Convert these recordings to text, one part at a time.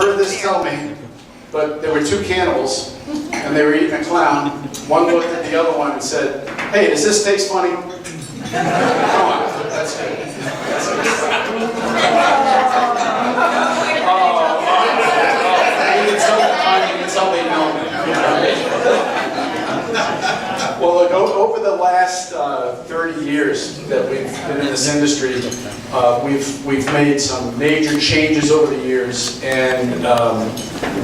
heard this tell me, but there were two cannibals, and they were eating a clown. One looked at the other one and said, "Hey, does this taste funny?" Come on, that's good. That's good. Well, look, over the last 30 years that we've been in this industry, we've made some major changes over the years, and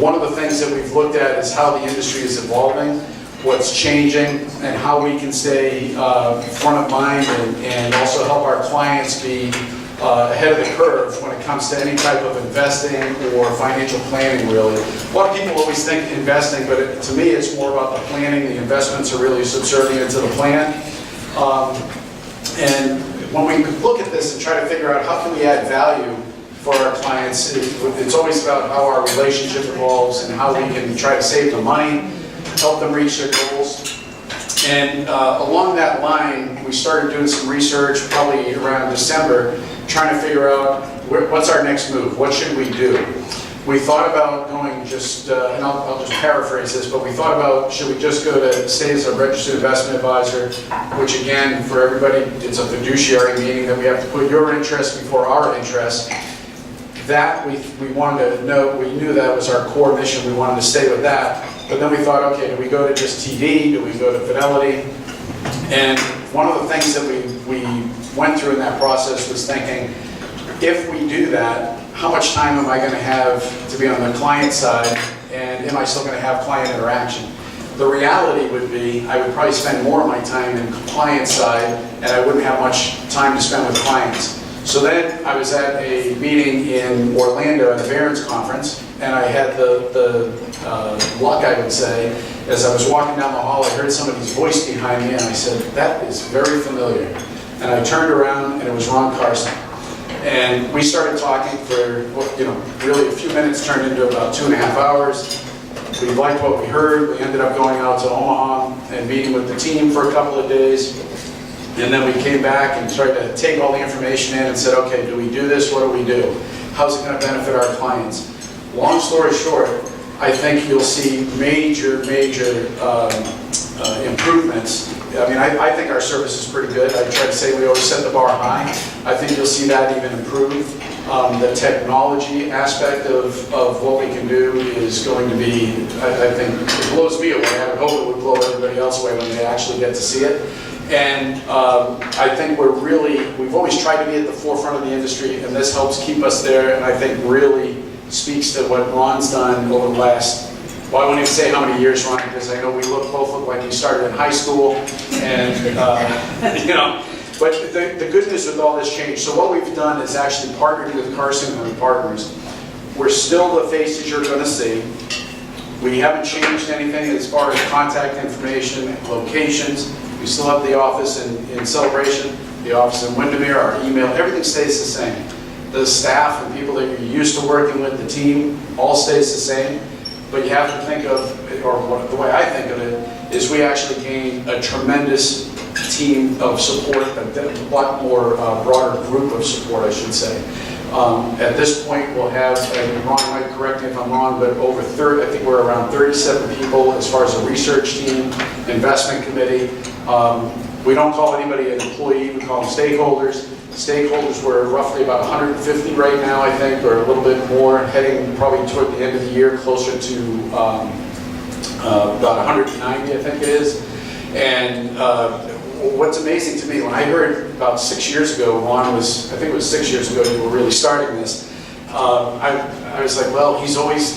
one of the things that we've looked at is how the industry is evolving, what's changing, and how we can stay front of mind and also help our clients be ahead of the curve when it comes to any type of investing or financial planning, really. A lot of people always think investing, but to me it's more about the planning. The investments are really subservient to the plan. And when we look at this and try to figure out how can we add value for our clients, it's always about how our relationship evolves and how we can try to save them money, help them reach their goals. And along that line, we started doing some research probably around December, trying to figure out what's our next move, what should we do? We thought about going just, and I'll just paraphrase this, but we thought about should we just go to stay as a registered investment advisor, which again, for everybody, it's a fiduciary, meaning that we have to put your interest before our interest. That we wanted to know, we knew that was our core mission, we wanted to stay with that. But then we thought, okay, do we go to just TD? Do we go to Fidelity? And one of the things that we went through in that process was thinking, if we do that, how much time am I going to have to be on the client side, and am I still going to have client interaction? The reality would be I would probably spend more of my time in client side, and I wouldn't have much time to spend with clients. So then I was at a meeting in Orlando at the Barron's conference, and I had the luck, I would say, as I was walking down the hall, I heard somebody's voice behind me, and I said, "That is very familiar." And I turned around, and it was Ron Carson. And we started talking for, really a few minutes turned into about 2.5 hours. We liked what we heard. We ended up going out to Omaha and meeting with the team for a couple of days. And then we came back and tried to take all the information in and said, okay, do we do this? What do we do? How's it going to benefit our clients? Long story short, I think you'll see major improvements. I mean, I think our service is pretty good. I try to say we always set the bar high. I think you'll see that even improve. The technology aspect of what we can do is going to be, I think, it blows me away. I would hope it would blow everybody else away when they actually get to see it. And I think we've always tried to be at the forefront of the industry, and this helps keep us there, and I think really speaks to what Ron's done over the last, well, I won't even say how many years, Ron, because I know we both look like we started in high school, and, but the good news with all this change, so what we've done is actually partnered with Carson and Partners. We're still the faces you're going to see. We haven't changed anything as far as contact information, locations. We still have the office in Celebration, the office in Windermere, our email, everything stays the same. The staff and people that you're used to working with, the team, all stays the same. But you have to think of, or the way I think of it, is we actually gain a tremendous team of support, a lot more broader group of support, I should say. At this point, we'll have, and Ron might correct me if I'm wrong, but over 30, I think we're around 37 people as far as a research team, investment committee. We don't call anybody an employee, we call them stakeholders. Stakeholders were roughly about 150 right now, I think, or a little bit more, heading probably toward the end of the year, closer to about 190, I think it is. And what's amazing to me, when I heard about 6 years ago, Ron was, I think it was 6 years ago, you were really starting this, I was like, well, he's always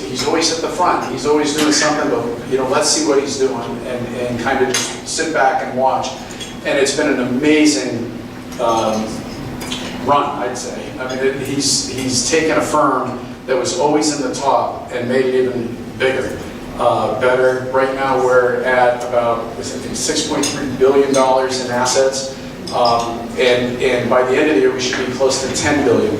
at the front. He's always doing something, but let's see what he's doing, and kind of just sit back and watch. And it's been an amazing run, I'd say. I mean, he's taken a firm that was always in the top and made it even bigger, better. Right now we're at about, I think, $6.3 billion in assets, and by the end of the year we should be close to $10 billion.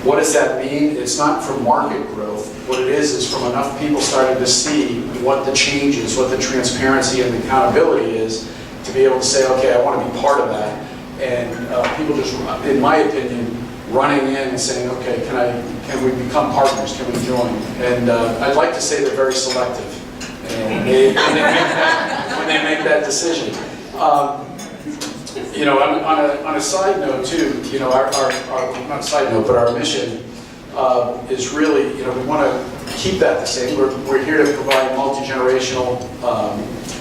What does that mean? It's not from market growth. What it is from enough people starting to see what the change is, what the transparency and the accountability is, to be able to say, okay, I want to be part of that. And people just, in my opinion, running in and saying, okay, can we become partners? Can we join? And I'd like to say they're very selective when they make that decision. You know, on a side note too, you know, our not a side note, but our mission is really, you know, we want to keep that the same. We're here to provide multi-generational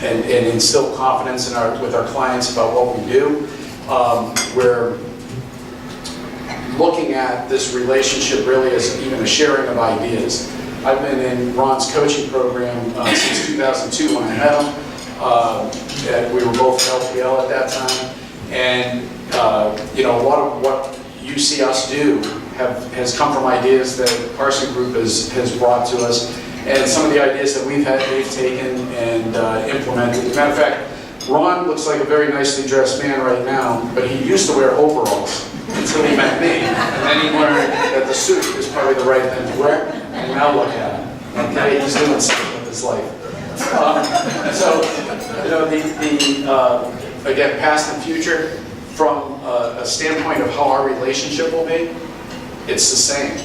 and instill confidence with our clients about what we do. We're looking at this relationship really as even a sharing of ideas. I've been in Ron's coaching program since 2002 when I met him. And we were both LPL at that time. And you know, a lot of what you see us do has come from ideas that the Carson Group has brought to us, and some of the ideas that we've taken and implemented. As a matter of fact, Ron looks like a very nicely dressed man right now, but he used to wear overalls until he met me, and then he learned that the suit is probably the right thing to wear, and now look at him. Okay, he's doing something with his life. So, you know, again, past and future, from a standpoint of how our relationship will be, it's the same.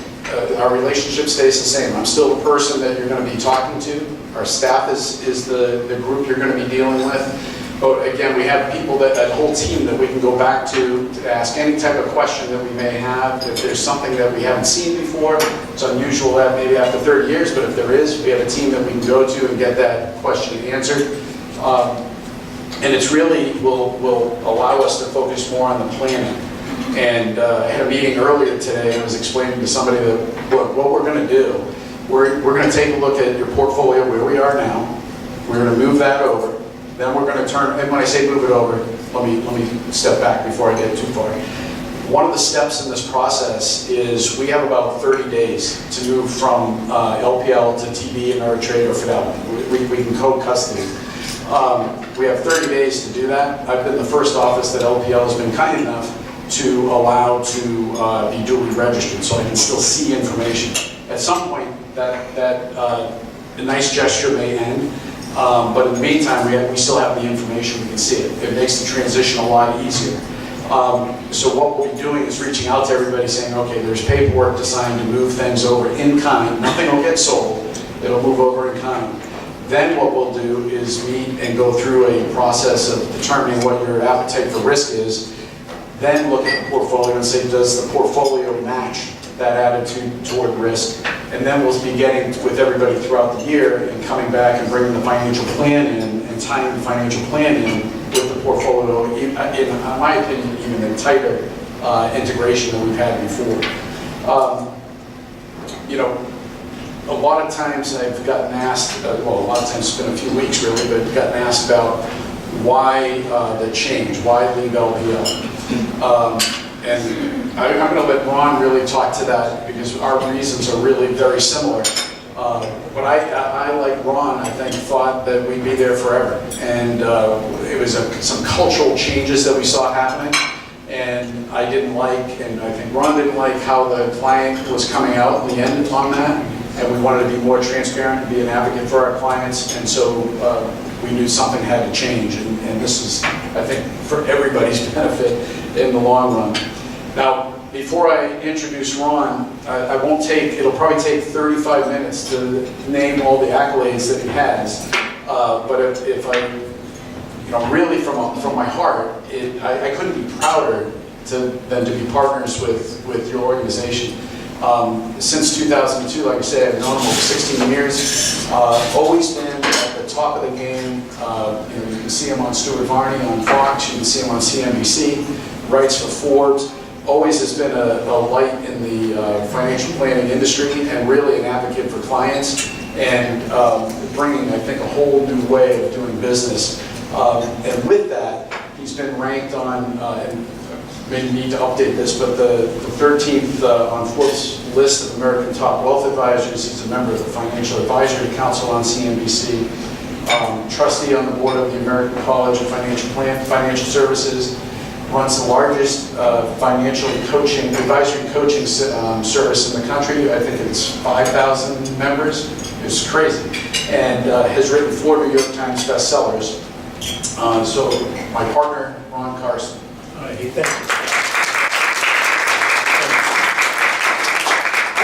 Our relationship stays the same. I'm still the person that you're going to be talking to. Our staff is the group you're going to be dealing with. But again, we have people, that whole team that we can go back to ask any type of question that we may have. If there's something that we haven't seen before, it's unusual that maybe after 30 years, but if there is, we have a team that we can go to and get that question answered. And it's really will allow us to focus more on the planning. And I had a meeting earlier today, and I was explaining to somebody that, look, what we're going to do, we're going to take a look at your portfolio where we are now. We're going to move that over. Then we're going to turn, and when I say move it over, let me step back before I get too far. One of the steps in this process is we have about 30 days to move from LPL to TD and our trade or Fidelity. We can co-custody. We have 30 days to do that. I've been the first office that LPL has been kind enough to allow to be duly registered, so I can still see information. At some point, a nice gesture may end, but in the meantime, we still have the information, we can see it. It makes the transition a lot easier. So what we'll be doing is reaching out to everybody saying, okay, there's paperwork to sign to move things over in kind. Nothing will get sold, it'll move over in kind. Then what we'll do is meet and go through a process of determining what your appetite for risk is. Then look at the portfolio and say, does the portfolio match that attitude toward risk? And then we'll be getting with everybody throughout the year and coming back and bringing the financial plan in and tying the financial plan in with the portfolio, in my opinion, even a tighter integration than we've had before. You know, a lot of times I've gotten asked, well, a lot of times it's been a few weeks really, but I've gotten asked about why the change, why leave LPL? And I'm going to let Ron really talk to that because our reasons are really very similar. But I like Ron, I think, thought that we'd be there forever. And it was some cultural changes that we saw happening. And I didn't like, and I think Ron didn't like how the client was coming out in the end on that. And we wanted to be more transparent and be an advocate for our clients. And so we knew something had to change. And this is, I think, for everybody's benefit in the long run. Now, before I introduce Ron, it'll probably take 35 minutes to name all the accolades that he has. But if I, really from my heart, I couldn't be prouder than to be partners with your organization. Since 2002, like I said, I've known him over 16 years. Always been at the top of the game. You can see him on Stuart Varney on Fox. You can see him on CNBC. Writes for Forbes. Always has been a light in the financial planning industry and really an advocate for clients and bringing, I think, a whole new way of doing business. And with that, he's been ranked on, and maybe need to update this, but the 13th on Forbes list of American Top Wealth Advisors. He's a member of the Financial Advisory Council on CNBC, trustee on the board of the American College of Financial Services, runs the largest advisory coaching service in the country. I think it's 5,000 members. It's crazy. And has written 4 New York Times bestsellers. So my partner, Ron Carson. Thank you.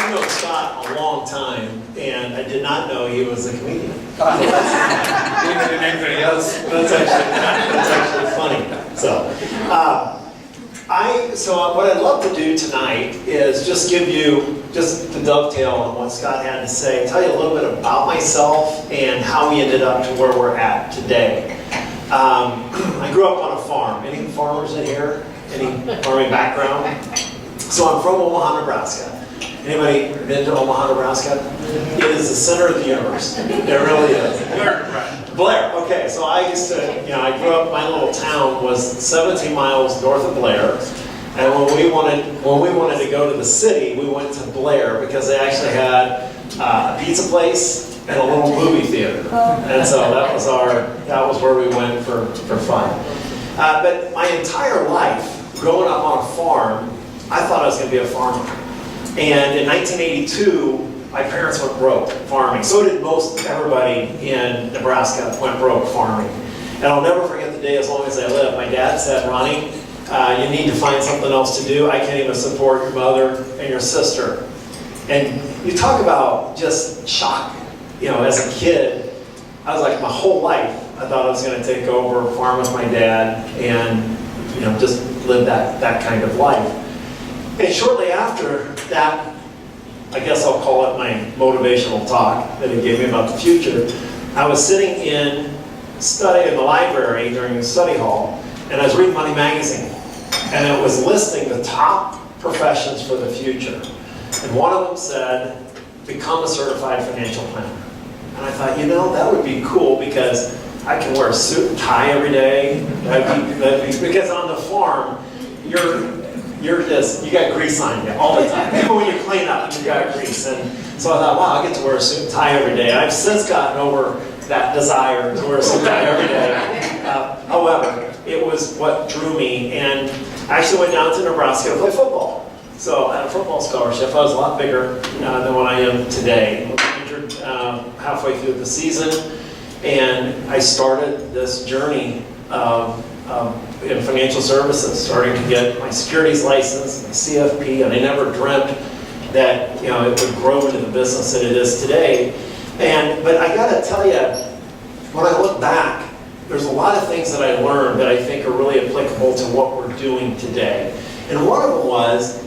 I've known Scott a long time, and I did not know he was a comedian. Anything else? That's actually funny. So what I'd love to do tonight is just give you, just to dovetail on what Scott had to say, tell you a little bit about myself and how we ended up to where we're at today. I grew up on a farm. Any farmers in here? Any farming background? So I'm from Omaha, Nebraska. Anybody been to Omaha, Nebraska? It is the center of the universe. It really is. Blair. Okay, so I used to, I grew up, my little town was 17 miles north of Blair. And when we wanted to go to the city, we went to Blair because they actually had a pizza place and a little movie theater. And so that was where we went for fun. But my entire life, growing up on a farm, I thought I was going to be a farmer. And in 1982, my parents went broke farming. So did most everybody in Nebraska went broke farming. And I'll never forget the day as long as I live. My dad said, Ronnie, you need to find something else to do. I can't even support your mother and your sister. And you talk about just shock. As a kid, I was like, my whole life, I thought I was going to take over, farm with my dad, and just live that kind of life. And shortly after that, I guess I'll call it my motivational talk that he gave me about the future. I was sitting in the library during the study hall, and I was reading Money Magazine, and it was listing the top professions for the future. And one of them said, become a certified financial planner. And I thought, that would be cool because I can wear a suit and tie every day. Because on the farm, you got grease on you all the time. Even when you clean up, you got grease. And so I thought, wow, I get to wear a suit and tie every day. I've since gotten over that desire to wear a suit and tie every day. However, it was what drew me. And I actually went down to Nebraska to play football. So I had a football scholarship. I was a lot bigger than what I am today. I was injured halfway through the season. And I started this journey in financial services, starting to get my securities license, my CFP, and I never dreamt that it would grow into the business that it is today. But I got to tell you, when I look back, there's a lot of things that I learned that I think are really applicable to what we're doing today. And one of them was,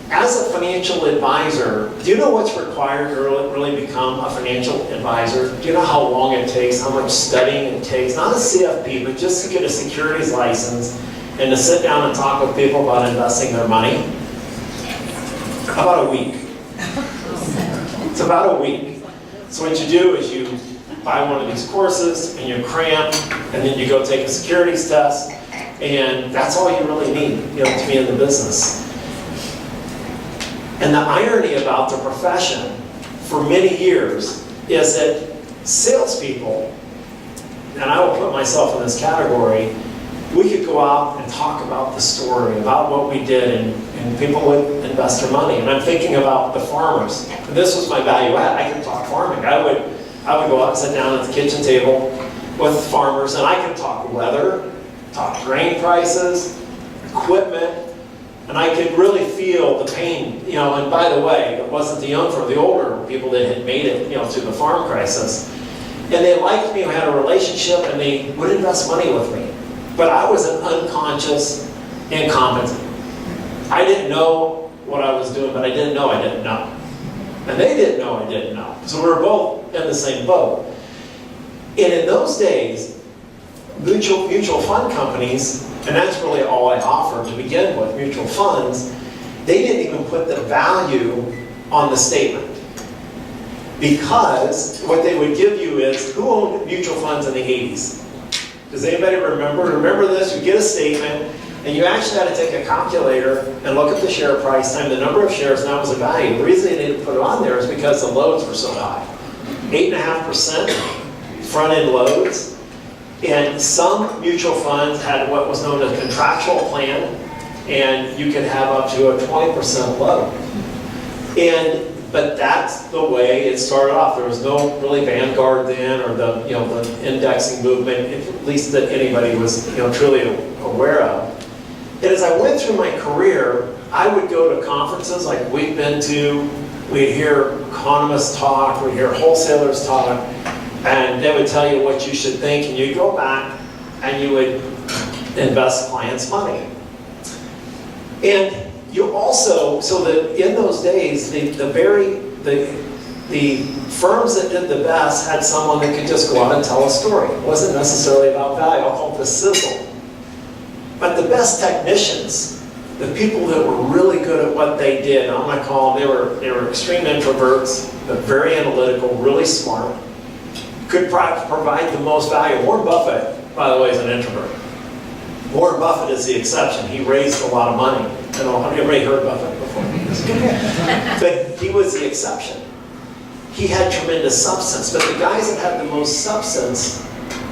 as a financial advisor, do you know what's required to really become a financial advisor? Do you know how long it takes, how much studying it takes? Not a CFP, but just to get a securities license and to sit down and talk with people about investing their money? About a week. It's about a week. So what you do is you buy one of these courses and you cram, and then you go take a securities test, and that's all you really need, to be in the business. And the irony about the profession for many years is that salespeople, and I will put myself in this category, we could go out and talk about the story, about what we did, and people would invest their money. And I'm thinking about the farmers. And this was my value add. I could talk farming. I would go out and sit down at the kitchen table with farmers, and I could talk weather, talk grain prices, equipment, and I could really feel the pain, and by the way, it wasn't the young or the older people that had made it, through the farm crisis. And they liked me, I had a relationship, and they would invest money with me. But I was an unconscious incompetent. I didn't know what I was doing, but I didn't know I didn't know. And they didn't know I didn't know. So we were both in the same boat. And in those days, mutual fund companies, and that's really all I offered to begin with, mutual funds, they didn't even put the value on the statement. Because what they would give you is, who owned mutual funds in the 80s? Does anybody remember this? You get a statement, and you actually had to take a calculator and look at the share price times the number of shares, and that was a value. The reason they didn't put it on there is because the loads were so high. 8.5% front-end loads. And some mutual funds had what was known as a contractual plan, and you could have up to a 20% load. But that's the way it started off. There was no really Vanguard then, or the indexing movement, at least that anybody was truly aware of. And as I went through my career, I would go to conferences like we've been to, we'd hear economists talk, we'd hear wholesalers talk, and they would tell you what you should think, and you'd go back and you would invest clients' money. And you also, so that in those days, the firms that did the best had someone that could just go out and tell a story. It wasn't necessarily about value, I'll call it the sizzle. But the best technicians, the people that were really good at what they did, I'm going to call them, they were extreme introverts, but very analytical, really smart, could provide the most value. Warren Buffett, by the way, is an introvert. Warren Buffett is the exception. He raised a lot of money. I don't know, have you ever heard Buffett before? But he was the exception. He had tremendous substance, but the guys that had the most substance,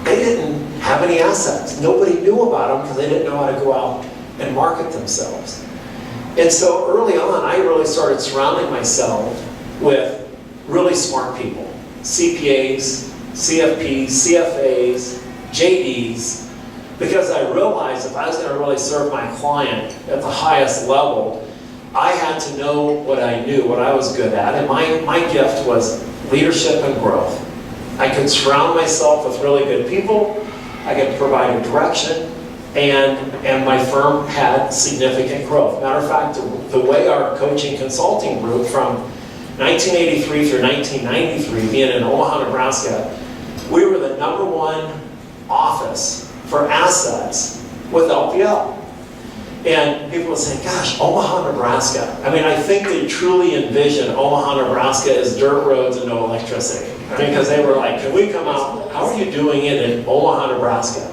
they didn't have any assets. Nobody knew about them because they didn't know how to go out and market themselves. And so early on, I really started surrounding myself with really smart people. CPAs, CFPs, CFAs, JDs, because I realized if I was going to really serve my client at the highest level, I had to know what I knew, what I was good at, and my gift was leadership and growth. I could surround myself with really good people, I could provide a direction, and my firm had significant growth. Matter of fact, the way our coaching consulting group from 1983 through 1993, being in Omaha, Nebraska, we were the #1 office for assets with LPL. And people would say, gosh, Omaha, Nebraska. I mean, I think they truly envision Omaha, Nebraska as dirt roads and no electricity. I mean, because they were like, can we come out? How are you doing it in Omaha, Nebraska?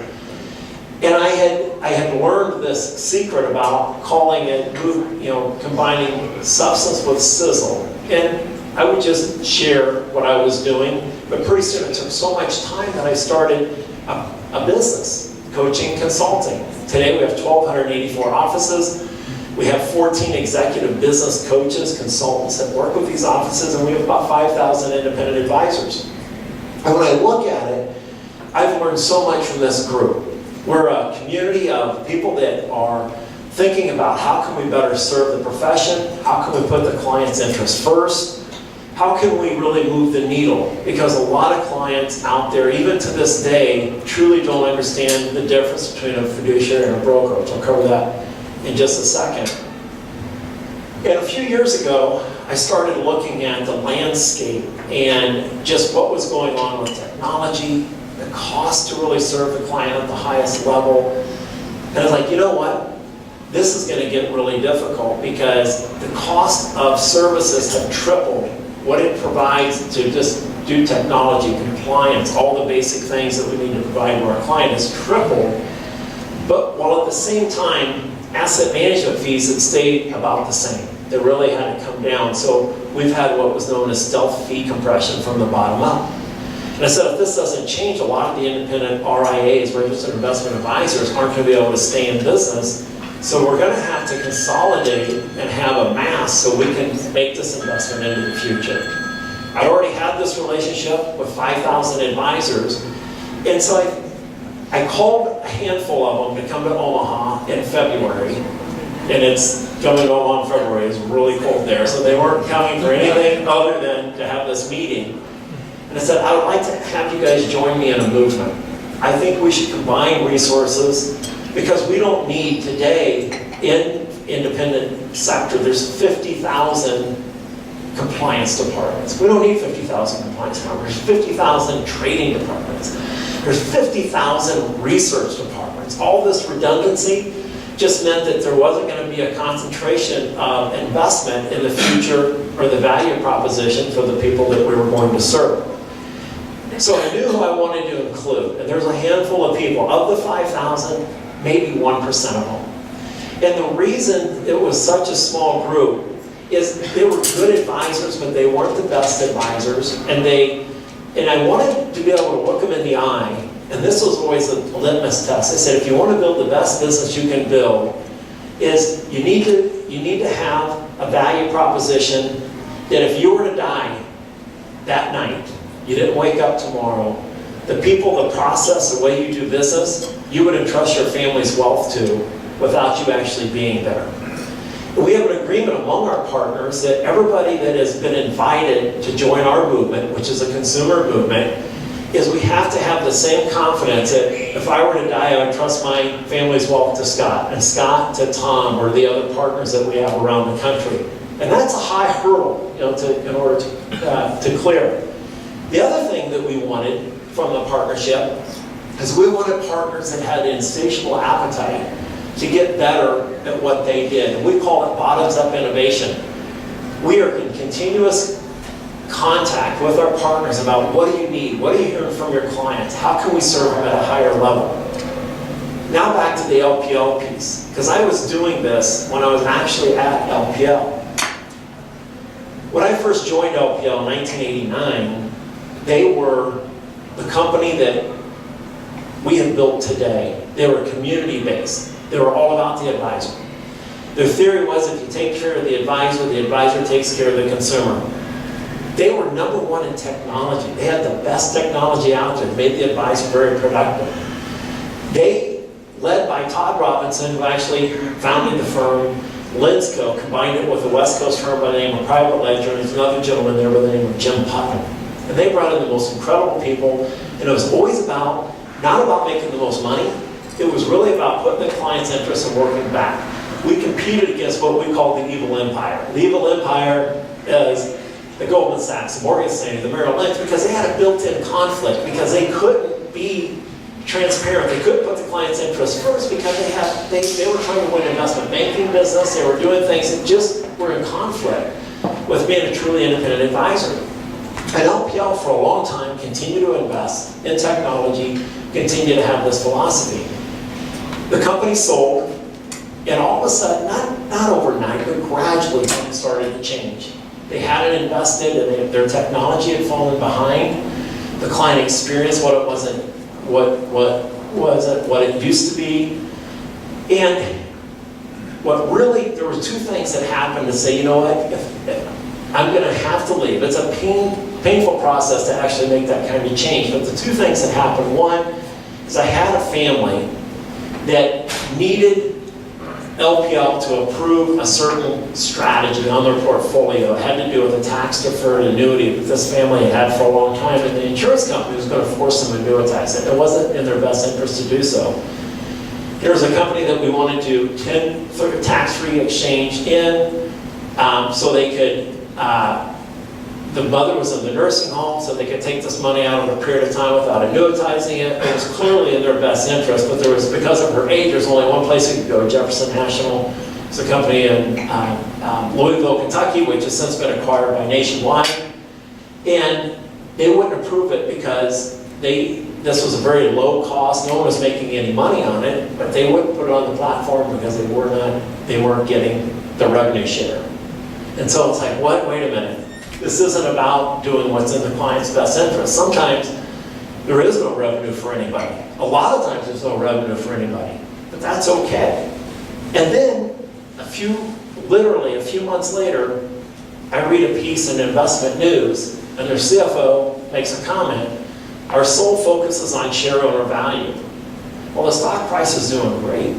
And I had learned this secret about calling it, combining substance with sizzle. And I would just share what I was doing, but pretty soon it took so much time that I started a business, coaching consulting. Today we have 1,284 offices. We have 14 executive business coaches, consultants that work with these offices, and we have about 5,000 independent advisors. And when I look at it, I've learned so much from this group. We're a community of people that are thinking about how can we better serve the profession, how can we put the client's interest first, how can we really move the needle? Because a lot of clients out there, even to this day, truly don't understand the difference between a fiduciary and a broker, which I'll cover that in just a second. And a few years ago, I started looking at the landscape and just what was going on with technology, the cost to really serve the client at the highest level. And I was like, you know what? This is going to get really difficult because the cost of services have tripled. What it provides to just do technology, compliance, all the basic things that we need to provide to our client has tripled. But while at the same time, asset management fees had stayed about the same. They really hadn't come down. So we've had what was known as stealth fee compression from the bottom up. And I said, if this doesn't change, a lot of the independent RIAs, registered investment advisors, aren't going to be able to stay in business. So we're going to have to consolidate and have a mass so we can make this investment into the future. I already had this relationship with 5,000 advisors, and so I called a handful of them to come to Omaha in February, and it's coming to Omaha in February. It's really cold there, so they weren't coming for anything other than to have this meeting. And I said, I would like to have you guys join me in a movement. I think we should combine resources because we don't need today in independent sector, there's 50,000 compliance departments. We don't need 50,000 compliance departments. There's 50,000 trading departments. There's 50,000 research departments. All this redundancy just meant that there wasn't going to be a concentration of investment in the future or the value proposition for the people that we were going to serve. So I knew who I wanted to include, and there's a handful of people. Of the 5,000, maybe 1% of them. And the reason it was such a small group is they were good advisors, but they weren't the best advisors. And I wanted to be able to look them in the eye, and this was always a litmus test. I said, if you want to build the best business you can build, is you need to have a value proposition that if you were to die that night, you didn't wake up tomorrow, the people, the process, the way you do business, you would entrust your family's wealth to without you actually being there. We have an agreement among our partners that everybody that has been invited to join our movement, which is a consumer movement, is we have to have the same confidence that if I were to die, I would trust my family's wealth to Scott, and Scott to Tom, or the other partners that we have around the country. And that's a high hurdle, in order to clear. The other thing that we wanted from the partnership is we wanted partners that had insatiable appetite to get better at what they did. And we call it bottoms-up innovation. We are in continuous contact with our partners about what do you need, what are you hearing from your clients, how can we serve them at a higher level. Now back to the LPL piece, because I was doing this when I was actually at LPL. When I first joined LPL in 1989, they were the company that we have built today. They were community-based. They were all about the advisor. Their theory was if you take care of the advisor takes care of the consumer. They were number one in technology. They had the best technology out there, made the advisor very productive. They, led by Todd Robinson, who actually founded the firm, Linsco, combined it with a West Coast firm by the name of Private Ledger, and there's another gentleman there by the name of Jim Putnam. And they brought in the most incredible people, and it was always not about making the most money. It was really about putting the client's interest and working back. We competed against what we call the evil empire. The evil empire is the Goldman Sachs, the Morgan Stanley, the Merrill Lynch, because they had a built-in conflict, because they couldn't be transparent. They couldn't put the client's interest first because they were trying to win investment banking business. They were doing things that just were in conflict with being a truly independent advisor. And LPL for a long time continued to invest in technology, continued to have this philosophy. The company sold, and all of a sudden, not overnight, but gradually things started to change. They hadn't invested, and their technology had fallen behind. The client experience, what it used to be. And there were two things that happened to say, you know what, if I'm going to have to leave. It's a painful process to actually make that kind of change. But the two things that happened, one is I had a family that needed LPL to approve a certain strategy on their portfolio. It had to do with a tax-deferred annuity that this family had had for a long time, and the insurance company was going to force them to annuitize it. It wasn't in their best interest to do so. There was a company that we wanted to tax-free exchange in, so they could, the mother was in the nursing home, so they could take this money out of a period of time without annuitizing it. It was clearly in their best interest, but because of her age, there's only one place you could go, Jefferson National. It's a company in Louisville, Kentucky, which has since been acquired by Nationwide. And they wouldn't approve it because this was a very low cost, no one was making any money on it, but they wouldn't put it on the platform because they weren't getting the revenue share. And so it's like, what? Wait a minute. This isn't about doing what's in the client's best interest. Sometimes there is no revenue for anybody. A lot of times there's no revenue for anybody, but that's okay. And then literally a few months later, I read a piece in Investment News, and their CFO makes a comment, our sole focus is on share owner value. Well, the stock price is doing great,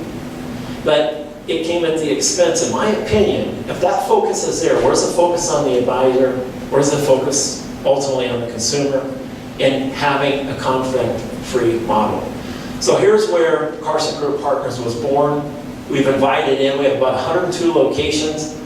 but it came at the expense, in my opinion, if that focus is there, where's the focus on the advisor? Where's the focus ultimately on the consumer? And having a conflict-free model. So here's where Carson Group Partners was born. We've invited in, we have about 102 locations.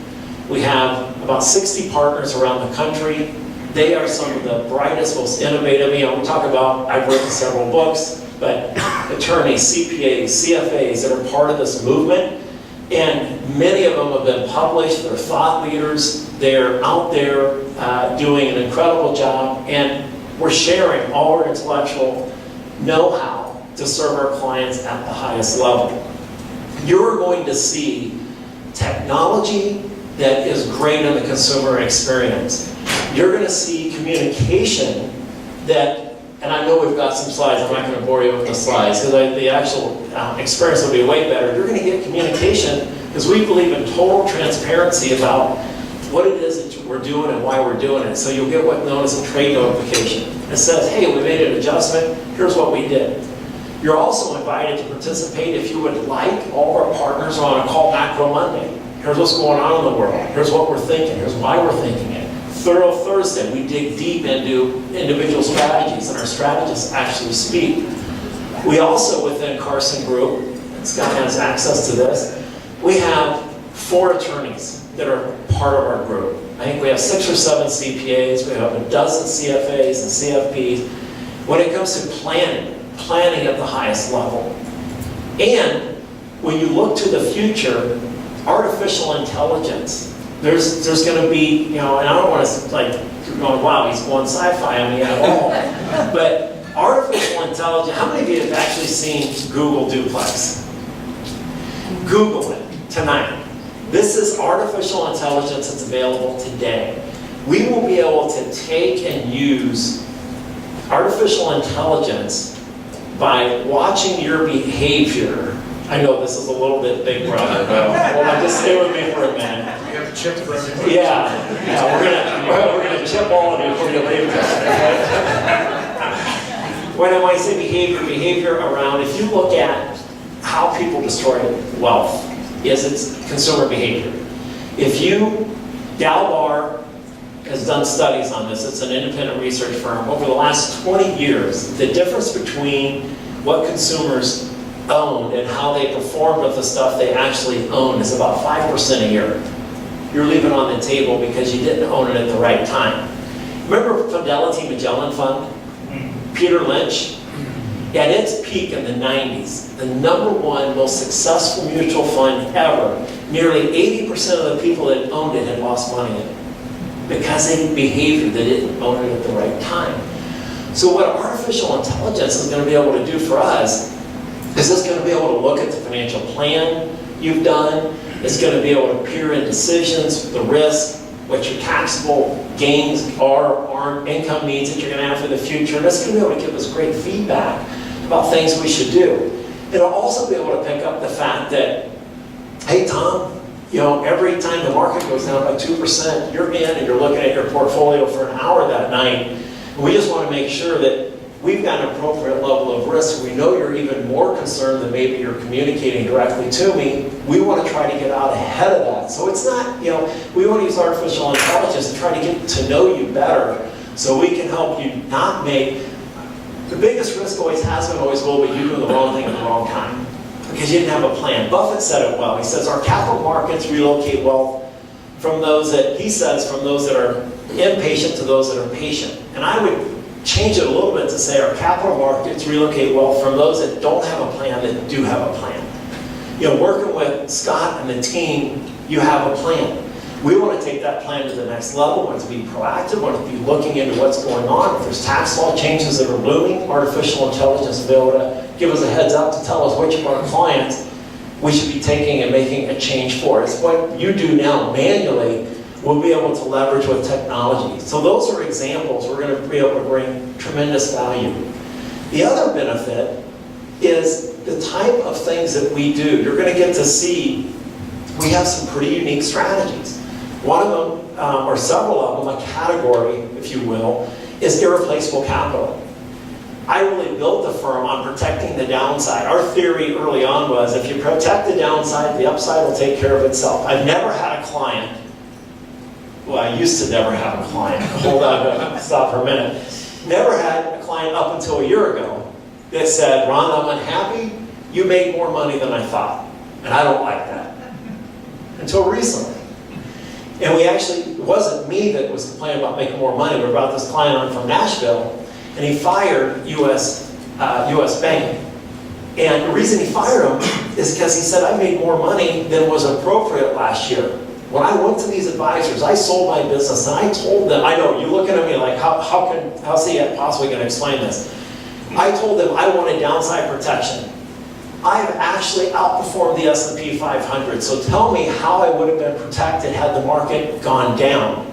We have about 60 partners around the country. They are some of the brightest, most innovative, we talk about, I've written several books, but attorneys, CPAs, CFAs that are part of this movement. And many of them have been published, they're thought leaders, they're out there doing an incredible job, and we're sharing all our intellectual know-how to serve our clients at the highest level. You're going to see technology that is great in the consumer experience. You're going to see communication that, and I know we've got some slides, I'm not going to bore you with the slides, because the actual experience will be way better. You're going to get communication, because we believe in total transparency about what it is that we're doing and why we're doing it. So you'll get what's known as a trade notification. It says, hey, we made an adjustment, here's what we did. You're also invited to participate if you would like. All of our partners are on a call Macro Monday. Here's what's going on in the world. Here's what we're thinking. Here's why we're thinking it. Thorough Thursday, we dig deep into individual strategies, and our strategists actually speak. We also, within Carson Group, and Scott has access to this, we have 4 attorneys that are part of our group. I think we have 6 or 7 CPAs, we have a dozen CFAs and CFPs. When it comes to planning at the highest level. And when you look to the future, artificial intelligence, there's going to be, and I don't want to like, you're going, wow, he's going sci-fi on me at all. But artificial intelligence, how many of you have actually seen Google Duplex? Google it tonight. This is artificial intelligence that's available today. We will be able to take and use artificial intelligence by watching your behavior. I know this is a little bit big, brother, but hold on, just stay with me for a minute. We have a chip for everybody. Yeah, we're gonna chip all of you before you leave. When I say behavior around, if you look at how people destroy wealth, is it's consumer behavior. If you, Dalbar has done studies on this, it's an independent research firm, over the last 20 years, the difference between what consumers owned and how they performed with the stuff they actually owned is about 5% a year. You're leaving on the table because you didn't own it at the right time. Remember Fidelity Magellan Fund? Peter Lynch? At its peak in the 90s, the #1 most successful mutual fund ever, nearly 80% of the people that owned it had lost money in it because they behaved, they didn't own it at the right time. So what artificial intelligence is going to be able to do for us is it's going to be able to look at the financial plan you've done. It's going to be able to peer in decisions, the risk, what your taxable gains are, income needs that you're going to have for the future. And it's going to be able to give us great feedback about things we should do. It'll also be able to pick up the fact that, hey, Tom, every time the market goes down by 2%, you're in and you're looking at your portfolio for an hour that night. And we just want to make sure that we've got an appropriate level of risk. We know you're even more concerned than maybe you're communicating directly to me. We want to try to get out ahead of that. So it's not, we want to use artificial intelligence to try to get to know you better so we can help you not make, the biggest risk always has been, always will be you doing the wrong thing at the wrong time because you didn't have a plan. Buffett said it well. He says our capital markets relocate wealth from those that, he says, from those that are impatient to those that are patient. And I would change it a little bit to say our capital markets relocate wealth from those that don't have a plan that do have a plan. Working with Scott and the team, you have a plan. We want to take that plan to the next level. We want to be proactive. We want to be looking into what's going on. If there's tax law changes that are looming, artificial intelligence will be able to give us a heads up to tell us which of our clients we should be taking and making a change for. It's what you do now manually, we'll be able to leverage with technology. So those are examples. We're going to be able to bring tremendous value. The other benefit is the type of things that we do. You're going to get to see we have some pretty unique strategies. One of them, or several of them, a category, if you will, is irreplaceable capital. I really built the firm on protecting the downside. Our theory early on was if you protect the downside, the upside will take care of itself. I've never had a client, well, I used to never have a client. Hold on, stop for a minute. Never had a client up until a year ago that said, Ron, I'm unhappy. You made more money than I thought. And I don't like that. Until recently. And we actually, it wasn't me that was complaining about making more money. We brought this client on from Nashville, and he fired US Bank. And the reason he fired him is because he said, I made more money than was appropriate last year. When I went to these advisors, I sold my business, and I told them, I know, you're looking at me like, how's he possibly going to explain this? I told them I wanted downside protection. I have actually outperformed the S&P 500, so tell me how I would have been protected had the market gone down.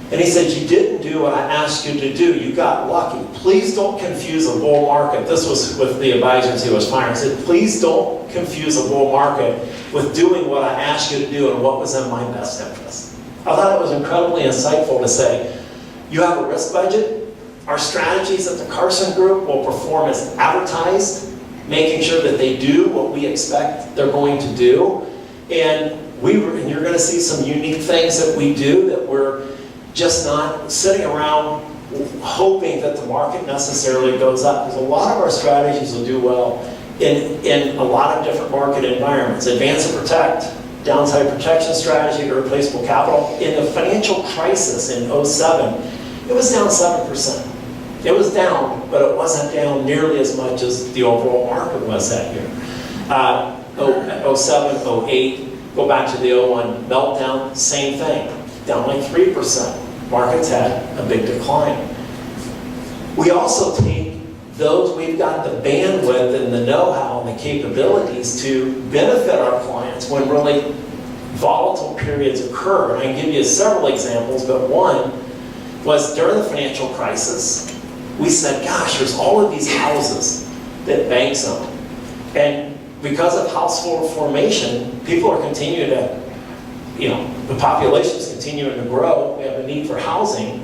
And he said, you didn't do what I asked you to do. You got lucky. Please don't confuse a bull market. This was with the advisors he was firing. He said, please don't confuse a bull market with doing what I asked you to do and what was in my best interest. I thought it was incredibly insightful to say, you have a risk budget. Our strategies at the Carson Group will perform as advertised, making sure that they do what we expect they're going to do. And and you're going to see some unique things that we do that we're just not sitting around hoping that the market necessarily goes up. Because a lot of our strategies will do well in a lot of different market environments. Advance and protect, downside protection strategy to replaceable capital. In the financial crisis in '07, it was down 7%. It was down, but it wasn't down nearly as much as the overall market was that year. '07, '08, go back to the '01 meltdown, same thing, down like 3%. Markets had a big decline. We also take those, we've got the bandwidth and the know-how and the capabilities to benefit our clients when really volatile periods occur. And I can give you several examples, but one was during the financial crisis, we said, gosh, there's all of these houses that banks own. And because of household formation, people are continuing to, the population is continuing to grow. We have a need for housing.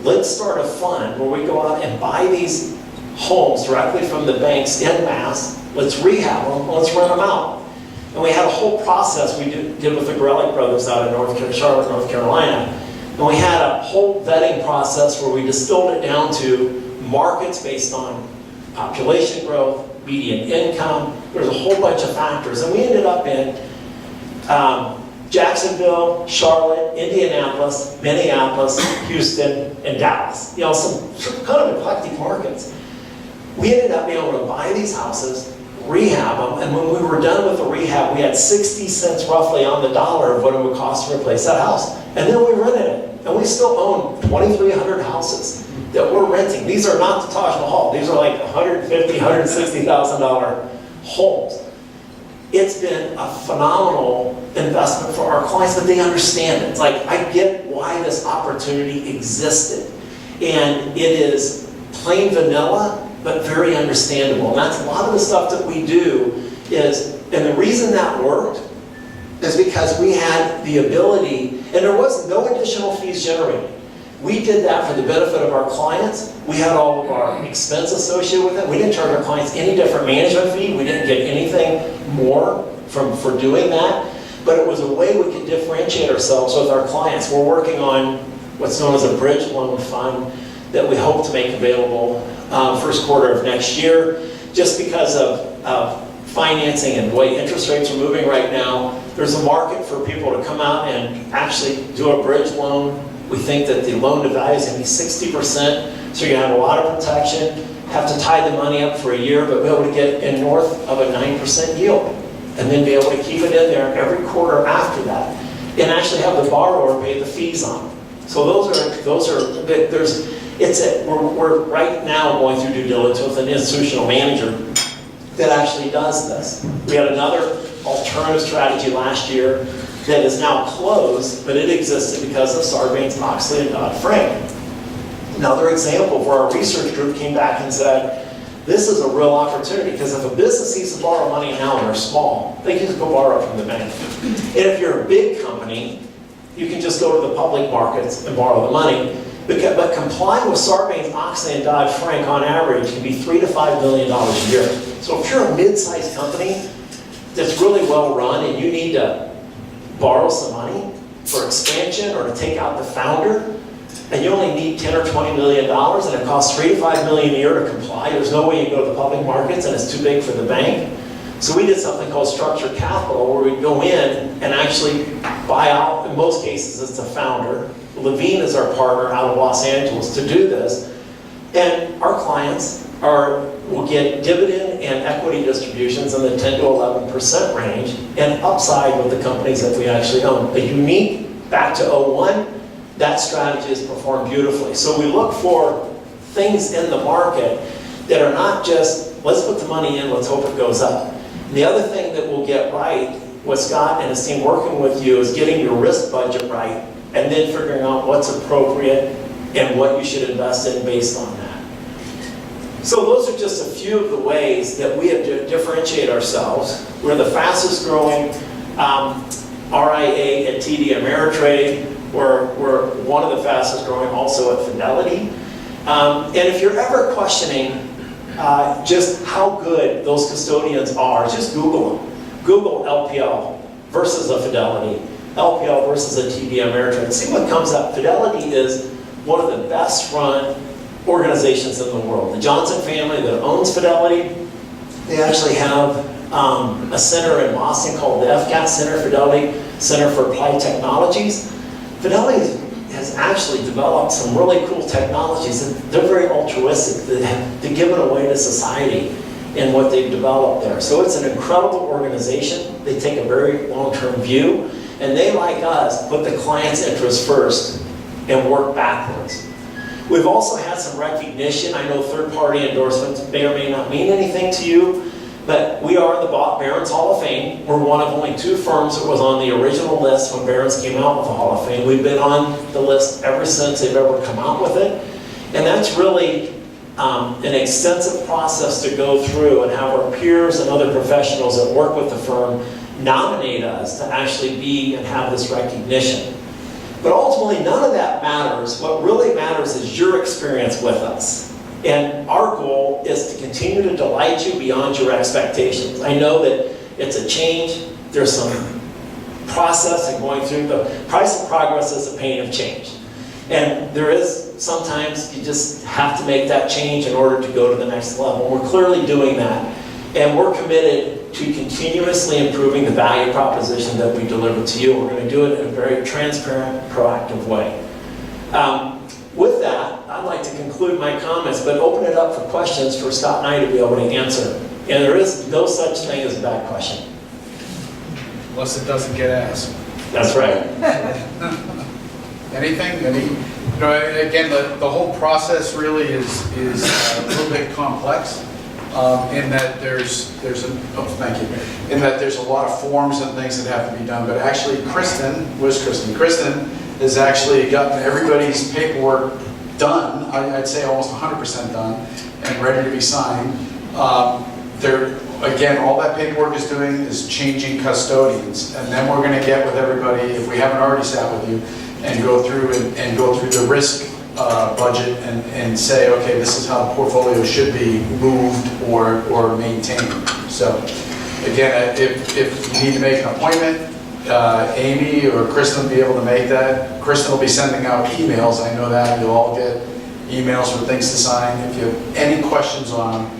Let's start a fund where we go out and buy these homes directly from the banks en masse. Let's rehab them, let's rent them out. And we had a whole process we did with the Gorelick brothers out in Charlotte, North Carolina. And we had a whole vetting process where we distilled it down to markets based on population growth, median income. There's a whole bunch of factors. And we ended up in Jacksonville, Charlotte, Indianapolis, Minneapolis, Houston, and Dallas. Some kind of eclectic markets. We ended up being able to buy these houses, rehab them, and when we were done with the rehab, we had 60 cents roughly on the dollar of what it would cost to replace that house. And then we rented it. And we still own 2,300 houses that we're renting. These are not the Taj Mahal. These are like $150,000, $160,000 homes. It's been a phenomenal investment for our clients, but they understand it. It's like, I get why this opportunity existed. And it is plain vanilla, but very understandable. And that's a lot of the stuff that we do is, and the reason that worked is because we had the ability, and there was no additional fees generated. We did that for the benefit of our clients. We had all of our expense associated with it. We didn't charge our clients any different management fee. We didn't get anything more for doing that. But it was a way we could differentiate ourselves with our clients. We're working on what's known as a bridge loan fund that we hope to make available first quarter of next year. Just because of financing and the way interest rates are moving right now, there's a market for people to come out and actually do a bridge loan. We think that the loan to value is going to be 60%, so you're going to have a lot of protection, have to tie the money up for a year, but be able to get in north of a 9% yield, and then be able to keep it in there every quarter after that, and actually have the borrower pay the fees on it. So we're right now going through due diligence with an institutional manager that actually does this. We had another alternative strategy last year that is now closed, but it existed because of Sarbanes-Oxley and Dodd-Frank. Another example where our research group came back and said, this is a real opportunity, because if a business needs to borrow money now and they're small, they can just go borrow it from the bank. And if you're a big company, you can just go to the public markets and borrow the money. But complying with Sarbanes-Oxley and Dodd-Frank on average can be $3 to $5 million a year. So if you're a mid-sized company that's really well run and you need to borrow some money for expansion or to take out the founder, and you only need $10 or $20 million, and it costs $3 to $5 million a year to comply, there's no way you can go to the public markets and it's too big for the bank. So we did something called structured capital, where we go in and actually buy out, in most cases it's the founder. Levine is our partner out of Los Angeles to do this. And our clients will get dividend and equity distributions in the 10 to 11% range, and upside with the companies that we actually own. A unique, back to '01, that strategy has performed beautifully. So we look for things in the market that are not just, let's put the money in, let's hope it goes up. And the other thing that we'll get right, with Scott and his team working with you, is getting your risk budget right, and then figuring out what's appropriate and what you should invest in based on that. So those are just a few of the ways that we have to differentiate ourselves. We're the fastest growing RIA at TD Ameritrade. We're one of the fastest growing also at Fidelity. And if you're ever questioning just how good those custodians are, just Google them. Google LPL versus a Fidelity, LPL versus a TD Ameritrade. See what comes up. Fidelity is one of the best run organizations in the world. The Johnson family that owns Fidelity, they actually have a center in Boston called the FCAT Center, Fidelity Center for Applied Technologies. Fidelity has actually developed some really cool technologies, and they're very altruistic. They're given away to society in what they've developed there. So it's an incredible organization. They take a very long-term view, and they, like us, put the client's interest first and work backwards. We've also had some recognition. I know third-party endorsements may or may not mean anything to you, but we are the Barron's Hall of Fame. We're one of only 2 firms that was on the original list when Barron's came out with the Hall of Fame. We've been on the list ever since they've ever come out with it. And that's really an extensive process to go through and have our peers and other professionals that work with the firm nominate us to actually be and have this recognition. But ultimately, none of that matters. What really matters is your experience with us. And our goal is to continue to delight you beyond your expectations. I know that it's a change. There's some process in going through. The price of progress is the pain of change. And there is, sometimes you just have to make that change in order to go to the next level. We're clearly doing that. And we're committed to continuously improving the value proposition that we deliver to you. We're going to do it in a very transparent, proactive way. With that, I'd like to conclude my comments, but open it up for questions for Scott and I to be able to answer. And there is no such thing as a bad question. Unless it doesn't get asked. That's right. Anything? Again, the whole process really is a little bit complex in that there's a lot of forms and things that have to be done. But actually, Kristen has actually gotten everybody's paperwork done. I'd say almost 100% done and ready to be signed. Again, all that paperwork is doing is changing custodians, and then we're going to get with everybody, if we haven't already sat with you, and go through the risk budget and say, okay, this is how the portfolio should be moved or maintained. So, again, if you need to make an appointment, Amy or Kristen will be able to make that. Kristen will be sending out emails. I know that. You'll all get emails with things to sign. If you have any questions on them,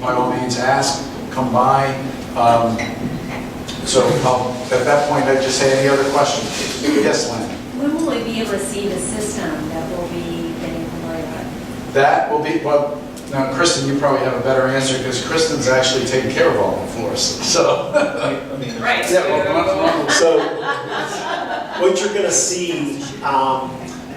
by all means ask, come by. So at that point, I'd just say any other questions? Yes, Lynn? When will we be able to see the system that will be getting promoted? That will be, well, now Kristen, you probably have a better answer because Kristen's actually taking care of all of them for us. So, Right. yeah, well, So what you're going to see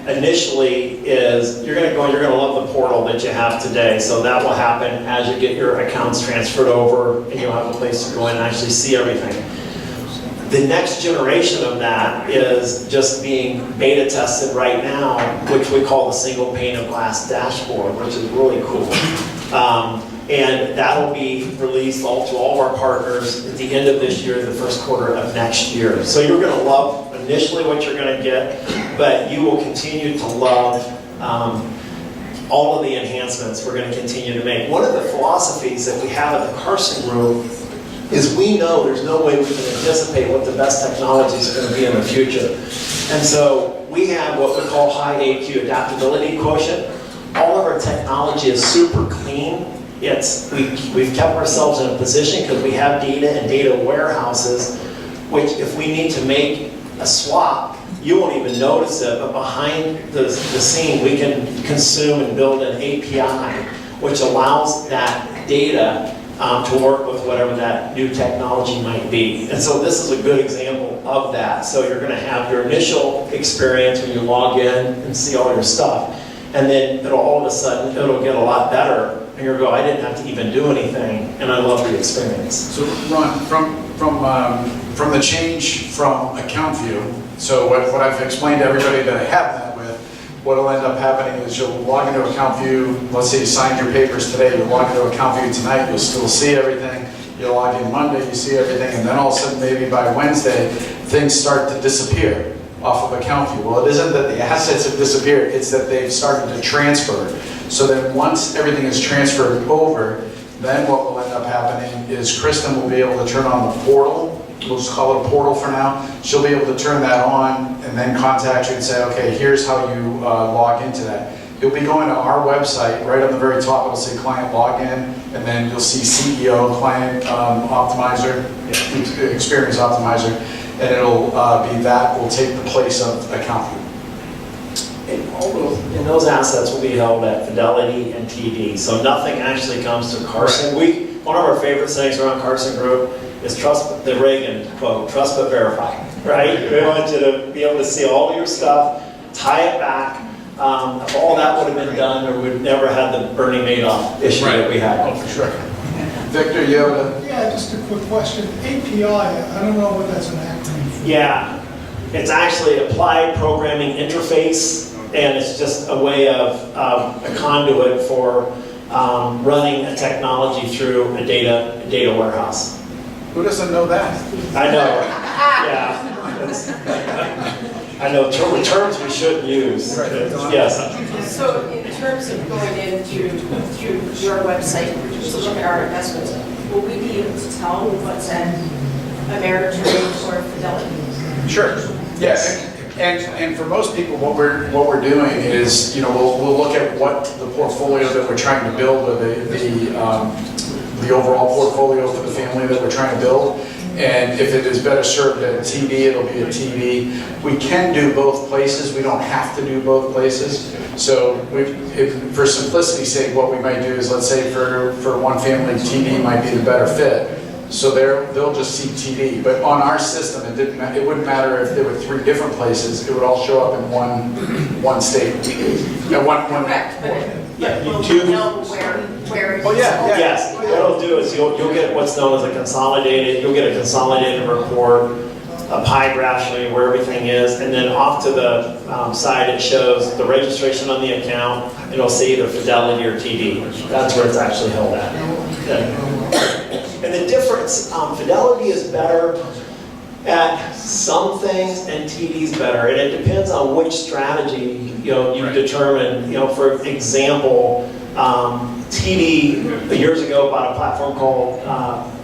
initially is you're going to love the portal that you have today. So that will happen as you get your accounts transferred over and you'll have a place to go in and actually see everything. The next generation of that is just being beta tested right now, which we call the single pane of glass dashboard, which is really cool. And that'll be released to all of our partners at the end of this year, the first quarter of next year. So you're going to love initially what you're going to get, but you will continue to love all of the enhancements we're going to continue to make. One of the philosophies that we have at the Carson Group is we know there's no way we can anticipate what the best technology is going to be in the future. And so we have what we call high AQ, adaptability quotient. All of our technology is super clean. We've kept ourselves in a position because we have data and data warehouses, which if we need to make a swap, you won't even notice it, but behind the scene, we can consume and build an API, which allows that data to work with whatever that new technology might be. And so this is a good example of that. So you're going to have your initial experience when you log in and see all your stuff. And then all of a sudden, it'll get a lot better. And you'll go, I didn't have to even do anything. And I love the experience. So Ron, from the change from account view, so what I've explained to everybody that I have that with, what will end up happening is you'll log into account view, let's say you signed your papers today, you'll log into account view tonight, you'll still see everything. You'll log in Monday, you see everything, and then all of a sudden maybe by Wednesday, things start to disappear off of account view. Well, it isn't that the assets have disappeared, it's that they've started to transfer. So then once everything is transferred over, then what will end up happening is Kristen will be able to turn on the portal we'll just call it a portal for now. She'll be able to turn that on and then contact you and say, okay, here's how you log into that. You'll be going to our website, right on the very top, it'll say client login, and then you'll see CEO, client optimizer, experience optimizer, and it'll be that will take the place of accounting. And those assets will be held at Fidelity and TD, so nothing actually comes to Carson. One of our favorite sayings around Carson Group is trust, the Reagan quote, trust but verify, right? We want you to be able to see all your stuff, tie it back. If all that would have been done, or we'd never had the Bernie Madoff issue that we had. Oh, for sure. Victor, you have a... Yeah, just a quick question. API, I don't know what that's an acronym for. Yeah, it's actually Applied Programming Interface, and it's just a way of a conduit for running a technology through a data warehouse. Who doesn't know that? I know, yeah. I know terms we shouldn't use. Right. Yes. So in terms of going in through your website to look at our investments, will we be able to tell what's at Ameritrade or Fidelity? Sure. Yes. And for most people, what we're doing is, we'll look at what the portfolio that we're trying to build, or the overall portfolio for the family that we're trying to build. And if it is better served at TD, it'll be a TD. We can do both places. We don't have to do both places. So for simplicity's sake, what we might do is, let's say for one family, TD might be the better fit. So they'll just see TD. But on our system, it wouldn't matter if there were 3 different places. It would all show up in one state. Correct, but will we know where it's... Oh, yeah. Yes, what it'll do is you'll get what's known as a consolidated report, a pie graph showing you where everything is, and then off to the side it shows the registration on the account, and it'll say either Fidelity or TD. That's where it's actually held at. And the difference, Fidelity is better at some things and TD's better, and it depends on which strategy you determine. For example, TD years ago bought a platform called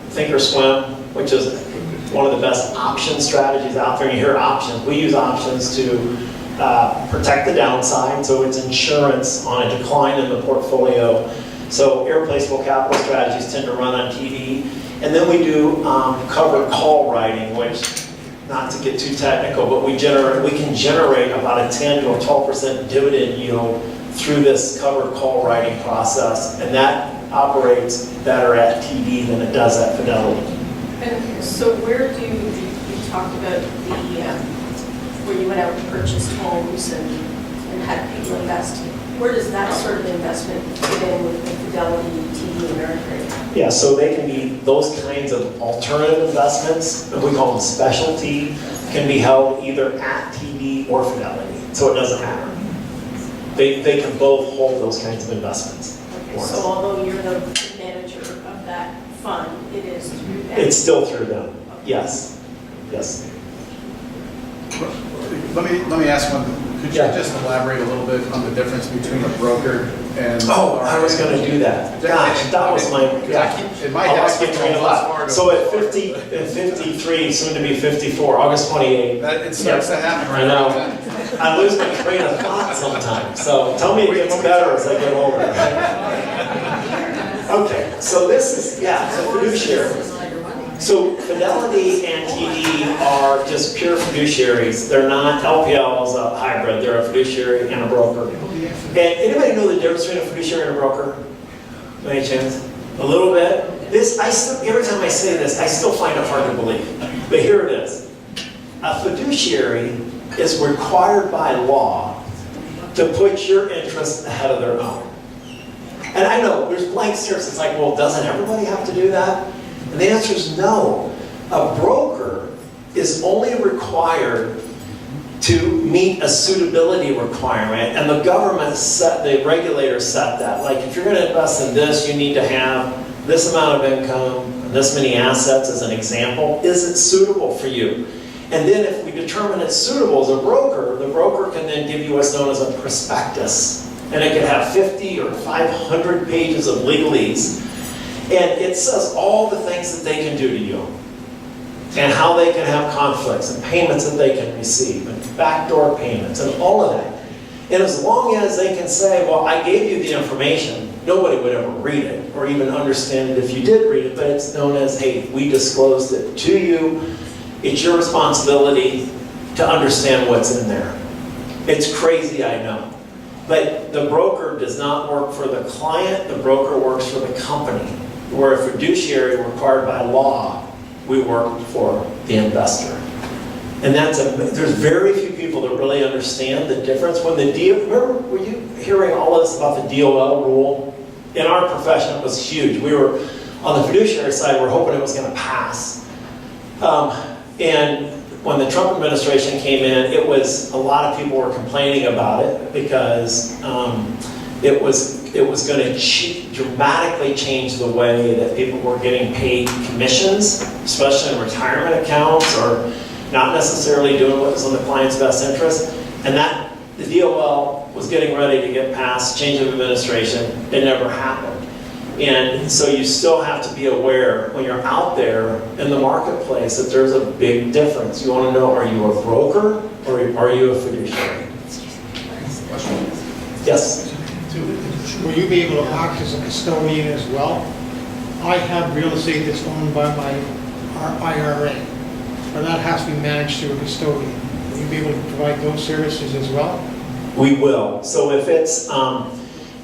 Thinkorswim, which is one of the best option strategies out there. You hear options. We use options to protect the downside, so it's insurance on a decline in the portfolio. So irreplaceable capital strategies tend to run on TD. And then we do covered call writing, which, not to get too technical, but we can generate about a 10 to a 12% dividend yield through this covered call writing process. And that operates better at TD than it does at Fidelity. And so where do you talked about where you went out and purchased homes and had people invest? Where does that sort of investment fit in with the Fidelity, TD, and Ameritrade? Yeah, so they can be those kinds of alternative investments, we call them specialty, can be held either at TD or Fidelity, so it doesn't matter. They can both hold those kinds of investments. Okay, so although you're the manager of that fund, it is through them? It's still through them, yes. Yes. Let me ask one. Could you just elaborate a little bit on the difference between a broker and... Oh, I was going to do that. Gosh, that was my... In my head, I train of thought. So at 53, soon to be 54, August 28th. It starts to happen right I now. know. I lose my train of thought sometimes. So tell me it gets better as I get older. Okay, so this is, so fiduciary. So Fidelity and TD are just pure fiduciaries. They're not, LPL is a hybrid. They're a fiduciary and a broker. And anybody know the difference between a fiduciary and a broker? By any chance? A little bit? Every time I say this, I still find it hard to believe. But here it is. A fiduciary is required by law to put your interests ahead of their own. And I know, there's blank stares. It's like, well, doesn't everybody have to do that? And the answer is no. A broker is only required to meet a suitability requirement, and the government the regulators set that. Like, if you're going to invest in this, you need to have this amount of income, and this many assets as an example. Is it suitable for you? And then if we determine it's suitable as a broker, the broker can then give you what's known as a prospectus. And it can have 50 or 500 pages of legalese. And it says all the things that they can do to you. and how they can have conflicts and payments that they can receive and backdoor payments and all of that. And as long as they can say, well, I gave you the information, nobody would ever read it or even understand it if you did read it, but it's known as, hey, we disclosed it to you. It's your responsibility to understand what's in there. It's crazy, I know. But the broker does not work for the client, the broker works for the company. We're a fiduciary required by law. We work for the investor. And there's very few people that really understand the difference. When the deal, remember, were you hearing all this about the DOL rule? In our profession, it was huge. We were, on the fiduciary side, we're hoping it was going to pass. And when the Trump administration came in, it was, a lot of people were complaining about it because it was going to dramatically change the way that people were getting paid commissions, especially in retirement accounts, or not necessarily doing what was in the client's best interest. And that the DOL was getting ready to get passed, change of administration. It never happened. And so you still have to be aware when you're out there in the marketplace that there's a big difference. You want to know, are you a broker or are you a fiduciary? Yes? Will you be able to act as a custodian as well? I have real estate that's owned by my IRA, but that has to be managed through a custodian. Will you be able to provide those services as well? We will. So if it's, and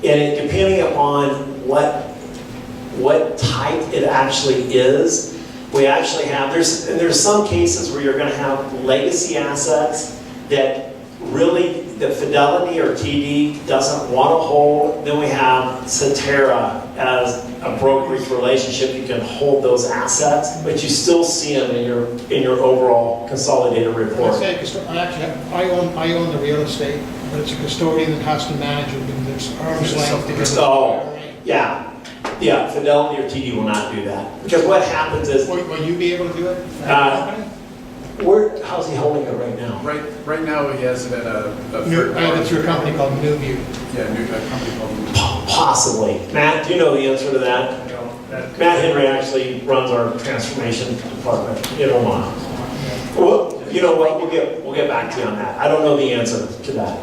depending upon what type it actually is, we actually have, there's some cases where you're going to have legacy assets that really the Fidelity or TD doesn't want to hold. Then we have Cetera as a brokerage relationship. You can hold those assets, but you still see them in your overall consolidated report. I own the real estate, but it's a custodian that has to manage it, and there's arm's length to get. Oh, yeah. Yeah, Fidelity or TD will not do that. Because what happens is... Will you be able to do it? How's he holding it right now? Right now, he has it at I have it through a company called Newview. Yeah, a company called Newview. Possibly. Matt, do you know the answer to that? Matt Henry actually runs our transformation department in Omaha. Well, you know what? We'll get back to you on that. I don't know the answer to that.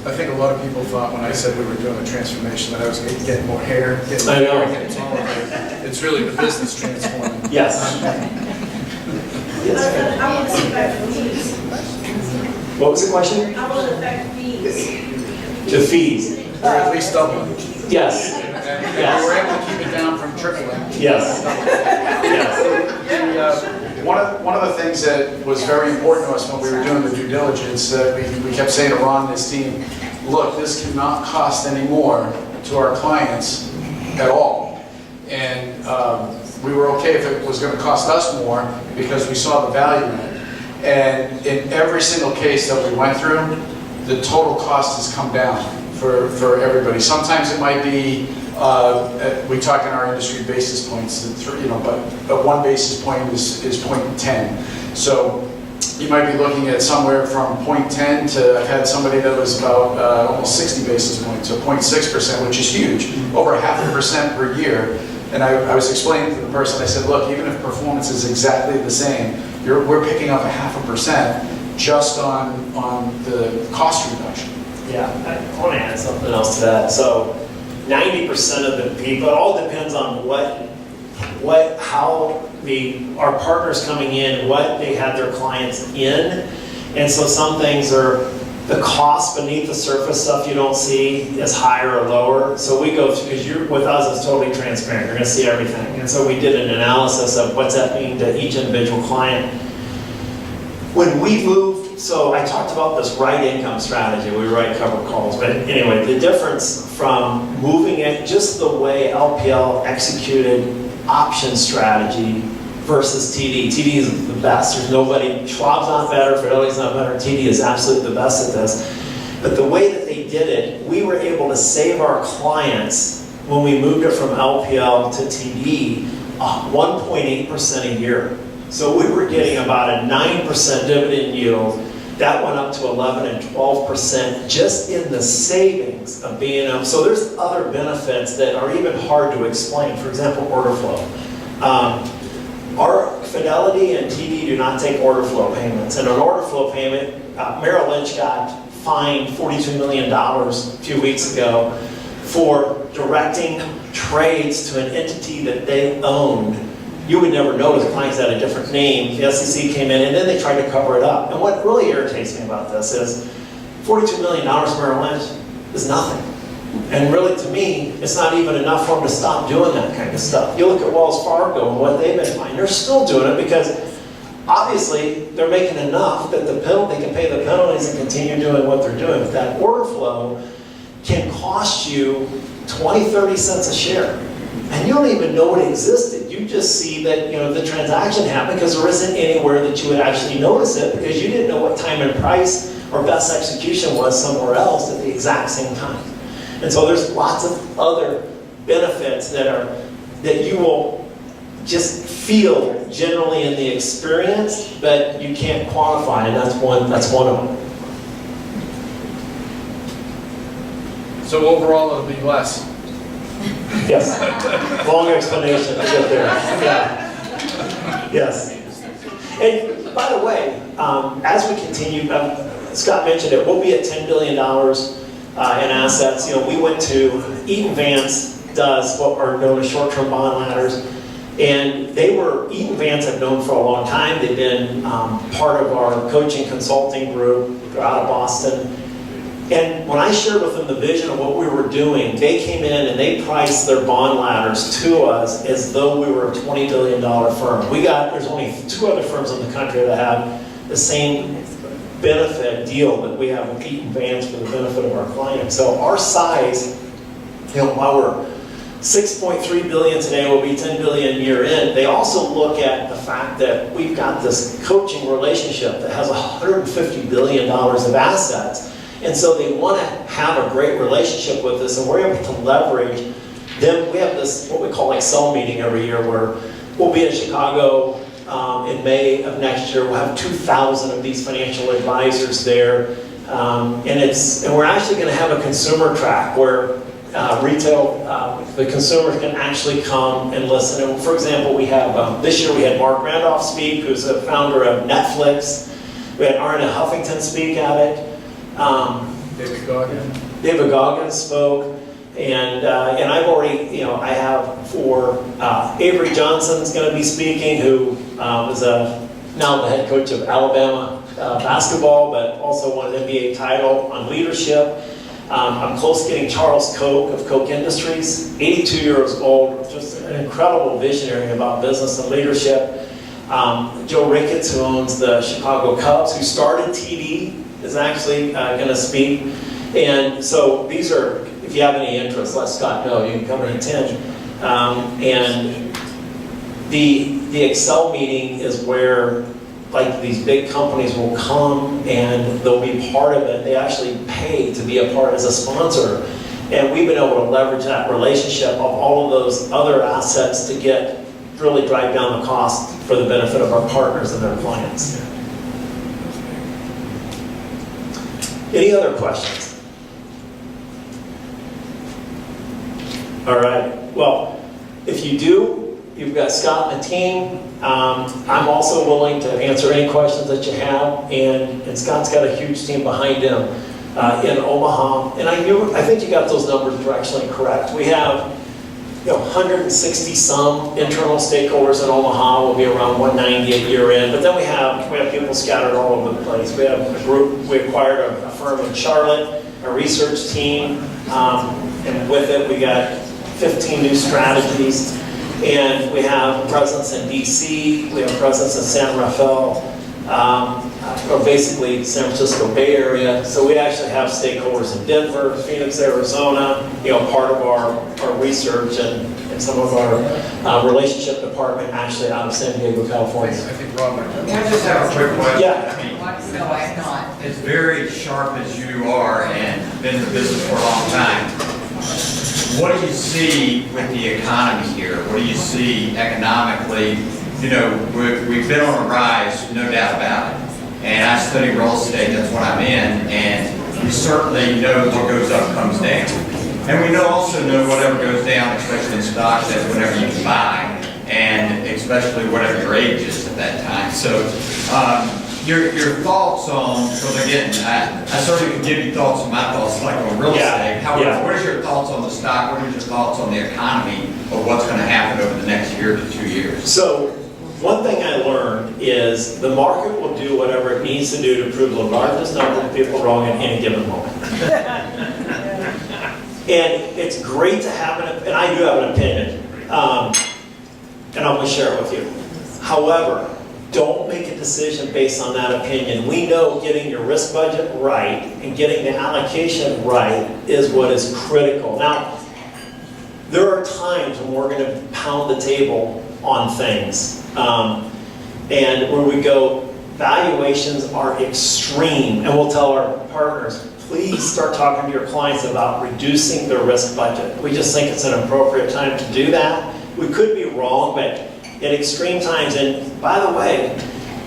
I think a lot of people thought when I said we were doing a transformation that I was going to get more hair, get more I know. hair, get taller. It's really the business transforming. Yes. How will it affect fees? What was the question? How will it affect fees? The fees. Or at least doubling. Yes. And Yes. we were able to keep it down from tripling. Yes. Yes. One of the things that was very important to us when we were doing the due diligence, that we kept saying to Ron and his team, look, this cannot cost any more to our clients at all. And we were okay if it was going to cost us more because we saw the value in it. And in every single case that we went through, the total cost has come down for everybody. Sometimes it might be, we talk in our industry basis points, but 1 basis point is 0.10. So you might be looking at somewhere from 0.10 to, I've had somebody that was about almost 60 basis points, so 0.6%, which is huge, over 0.5% per year. And I was explaining to the person, I said, look, even if performance is exactly the same, we're picking up 0.5% just on the cost reduction. Yeah, I want to add something else to that. So 90% of the people, it all depends on how our partners coming in, what they have their clients in. And so some things are, the cost beneath the surface stuff you don't see is higher or lower. So we go through, because with us it's totally transparent, you're going to see everything. And so we did an analysis of what's that mean to each individual client. When we moved, so I talked about this right income strategy, we write cover calls, but anyway, the difference from moving it, just the way LPL executed option strategy versus TD. TD is the best. There's nobody, Schwab's not better, Fidelity's not better, TD is absolutely the best at this. But the way that they did it, we were able to save our clients when we moved it from LPL to TD 1.8% a year. So we were getting about a 9% dividend yield. That went up to 11 and 12% just in the savings of being up. So there's other benefits that are even hard to explain. For example, order flow. Our Fidelity and TD do not take order flow payments. And an order flow payment, Merrill Lynch got fined $42 million a few weeks ago for directing trades to an entity that they owned. You would never notice clients had a different name. The SEC came in and then they tried to cover it up. And what really irritates me about this is $42 million to Merrill Lynch is nothing. And really, to me, it's not even enough for them to stop doing that kind of stuff. You look at Wells Fargo and what they've been fined. They're still doing it because obviously they're making enough that they can pay the penalties and continue doing what they're doing. But that order flow can cost you 20, 30 cents a share. And you don't even know it existed. You just see that the transaction happened because there isn't anywhere that you would actually notice it because you didn't know what time and price or best execution was somewhere else at the exact same time. And so there's lots of other benefits that you will just feel generally in the experience, but you can't quantify, and that's one of them. So overall, it'll be less. Yes. Long explanation to get there. Yeah. Yes. And by the way, as we continue, Scott mentioned it, we'll be at $10 billion in assets. We went to Eaton Vance does what are known as short-term bond ladders, and Eaton Vance I've known for a long time. They've been part of our coaching consulting group. They're out of Boston. And when I shared with them the vision of what we were doing, they came in and they priced their bond ladders to us as though we were a $20 billion firm. There's only 2 other firms in the country that have the same benefit deal that we have with Eaton Vance for the benefit of our clients. So our size, while we're 6.3 billion today, we'll be 10 billion year in. They also look at the fact that we've got this coaching relationship that has $150 billion of assets. And so they want to have a great relationship with us, and we're able to leverage them. We have this, what we call Excel meeting every year, where we'll be in Chicago in May of next year. We'll have 2,000 of these financial advisors there. And we're actually going to have a consumer track where the consumers can actually come and listen. And for example, we have, this year we had Mark Randolph speak, who's the founder of Netflix. We had Arna Huffington speak at it. David Goggins spoke, and I've already, I have for Avery Johnson's going to be speaking, who is now the head coach of Alabama basketball, but also won an NBA title on leadership. I'm close to getting Charles Koch of Koch Industries, 82 years old, just an incredible visionary about business and leadership. Joe Ricketts, who owns the Chicago Cubs, who started TD, is actually going to speak. And so these are, if you have any interest, let Scott know. You can come and attend. And the Excel meeting is where these big companies will come and they'll be part of it. They actually pay to be a part as a sponsor. And we've been able to leverage that relationship of all of those other assets to really drive down the cost for the benefit of our partners and their clients. Any other questions? All right. Well, if you do, you've got Scott and the team. I'm also willing to answer any questions that you have. And Scott's got a huge team behind him in Omaha. And I think you got those numbers directionally correct. We have 160 some internal stakeholders in Omaha. Will be around 190 at year end. But then we have people scattered all over the place. We have a group. We acquired a firm in Charlotte, a research team, and with it we got 15 new strategies. And we have a presence in DC. We have a presence in San Rafael, or basically San Francisco Bay Area. So we actually have stakeholders in Denver, Phoenix, Arizona, part of our research and some of our relationship department actually out of San Diego, California. I think Robert. I just have a quick question. Yeah. I mean, No, I'm not. as very sharp as you are and been in the business for a long time, what do you see with the economy here? What do you see economically? We've been on a rise, no doubt about it. And I study real estate, that's what I'm in, and we certainly know what goes up comes down. And we also know whatever goes down, especially in stocks, that's whatever you can buy. and especially whatever your age is at that time. So your thoughts on, because again, I certainly can give you thoughts on my thoughts like on real estate. However, what is your thoughts on the stock? What are your thoughts on the economy of what's going to happen over the next year to 2 years? So, one thing I learned is the market will do whatever it needs to do to prove the largest number of people wrong at any given moment. And it's great to have and I do have an opinion, and I'm going to share it with you. However, don't make a decision based on that opinion. We know getting your risk budget right and getting the allocation right is what is critical. Now, there are times when we're going to pound the table on things. And where we go, valuations are extreme. And we'll tell our partners, please start talking to your clients about reducing their risk budget. We just think it's an appropriate time to do that. We could be wrong, but in extreme times, and by the way,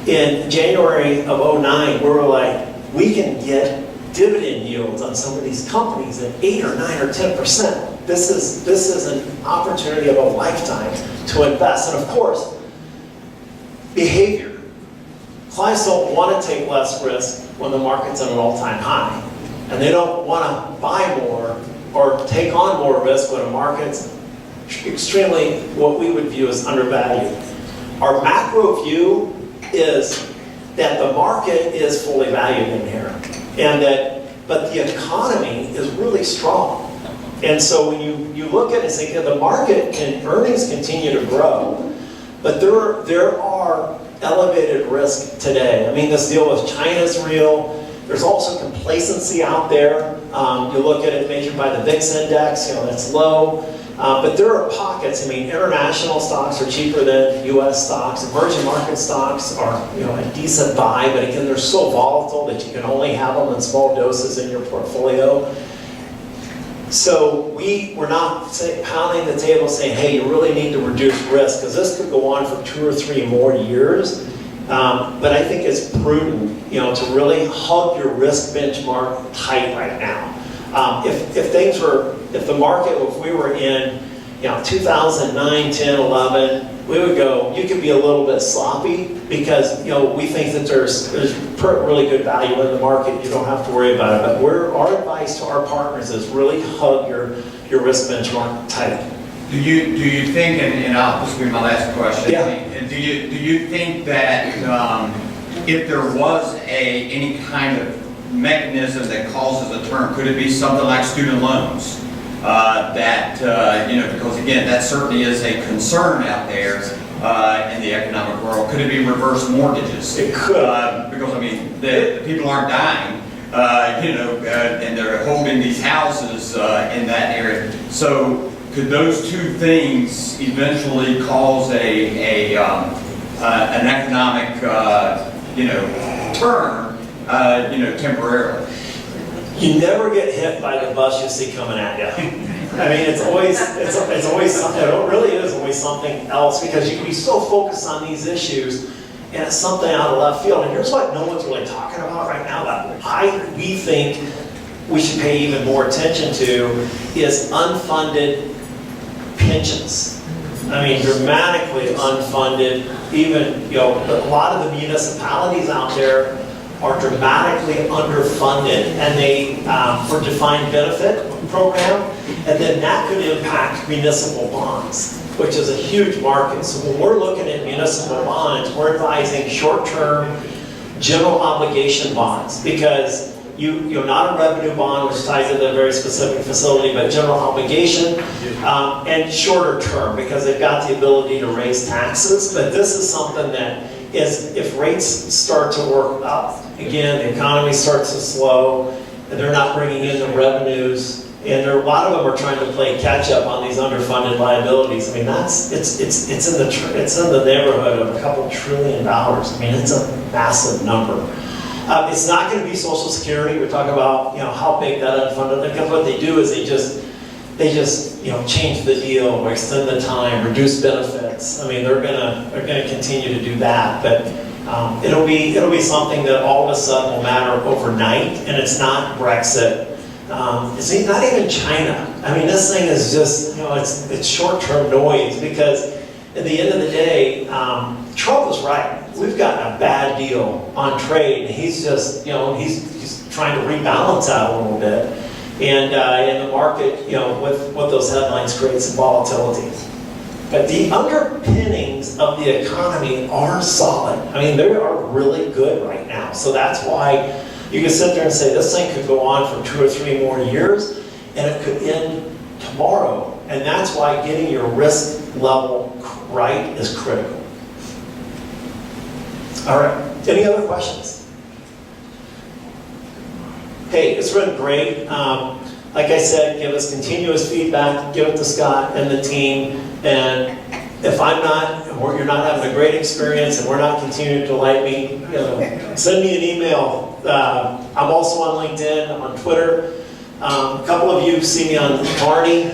in January of 2009, we were like, we can get dividend yields on some of these companies at 8 or 9 or 10%. This is an opportunity of a lifetime to invest. And of course, behavior. Clients don't want to take less risk when the market's at an all-time high. And they don't want to buy more or take on more risk when a market's extremely, what we would view as undervalued. Our macro view is that the market is fully valued in here. But the economy is really strong. And so when you look at it and say, the market and earnings continue to grow, but there are elevated risks today. I mean, this deal with China is real. There's also complacency out there. You look at it measured by the VIX index, that's low. But there are pockets. I mean, international stocks are cheaper than U.S. stocks. Emerging market stocks are, a decent buy, but again, they're so volatile that you can only have them in small doses in your portfolio. So we're not pounding the table saying, hey, you really need to reduce risk, because this could go on for 2 or 3 more years. But I think it's prudent, to really hug your risk benchmark tight right now. If the market, if we were in, 2009, 10, 11, we would go, you could be a little bit sloppy because, we think that there's really good value in the market. You don't have to worry about it. But our advice to our partners is really hug your risk benchmark tight. Do you think, and this will be my last question. Yeah. Do you think that if there was any kind of mechanism that causes a turn, could it be something like student loans? Because again, that certainly is a concern out there in the economic world. Could it be reverse mortgages? It could. Because I mean, the people aren't dying, and they're holding these houses in that area. So could those two things eventually cause an economic, turn, temporarily? You never get hit by the bus you see coming at you. I mean, it's always something. It really is always something else, because you can be so focused on these issues, and it's something out of left field. And here's what no one's really talking about right now that we think we should pay even more attention to is unfunded pensions. I mean, dramatically unfunded. Even, a lot of the municipalities out there are dramatically underfunded, and they, for defined benefit program, and then that could impact municipal bonds, which is a huge market. So when we're looking at municipal bonds, we're advising short-term general obligation bonds, because you're not a revenue bond, which ties into a very specific facility, but general obligation, and shorter term, because they've got the ability to raise taxes. But this is something that is, if rates start to work up, again, the economy starts to slow, and they're not bringing in the revenues, and a lot of them are trying to play catch up on these underfunded liabilities. I mean, it's in the neighborhood of a couple $1 trillion. I mean, it's a massive number. It's not going to be Social Security. We're talking about how big that unfunded. Because what they do is they just change the deal or extend the time, reduce benefits. I mean, they're gonna continue to do that, but it'll be something that all of a sudden will matter overnight. And it's not Brexit. It's not even China. I mean, this thing is just it's short-term noise, because at the end of the day, Trump was right. We've gotten a bad deal on trade, and he's just, he's trying to rebalance that a little bit. And in the market, with those headlines create some volatility. But the underpinnings of the economy are solid. I mean, they are really good right now. So that's why you can sit there and say this thing could go on for 2 or 3 more years, and it could end tomorrow. And that's why getting your risk level right is critical. All right, any other questions? Hey, it's been great. Like I said, give us continuous feedback, give it to Scott and the team, and if I'm not, or you're not having a great experience and we're not continuing to delight me, send me an email. I'm also on LinkedIn, I'm on Twitter. A couple of you see me on Barney.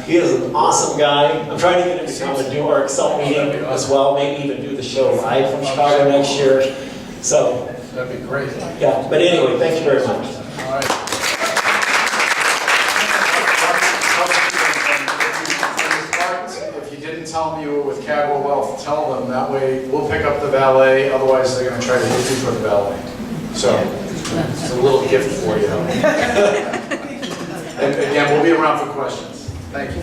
He is an awesome guy. I'm trying to get him to come and do our Excel meeting as well, maybe even do the show live from Chicago next year. So, That'd be great. yeah, but anyway, thank you very much. All right. If you didn't tell them you were with Cadwell Wealth, tell them, that way we'll pick up the valet, otherwise they're gonna try to hit you for the valet. So, it's a little gift for you. And again, we'll be around for questions. Thank you.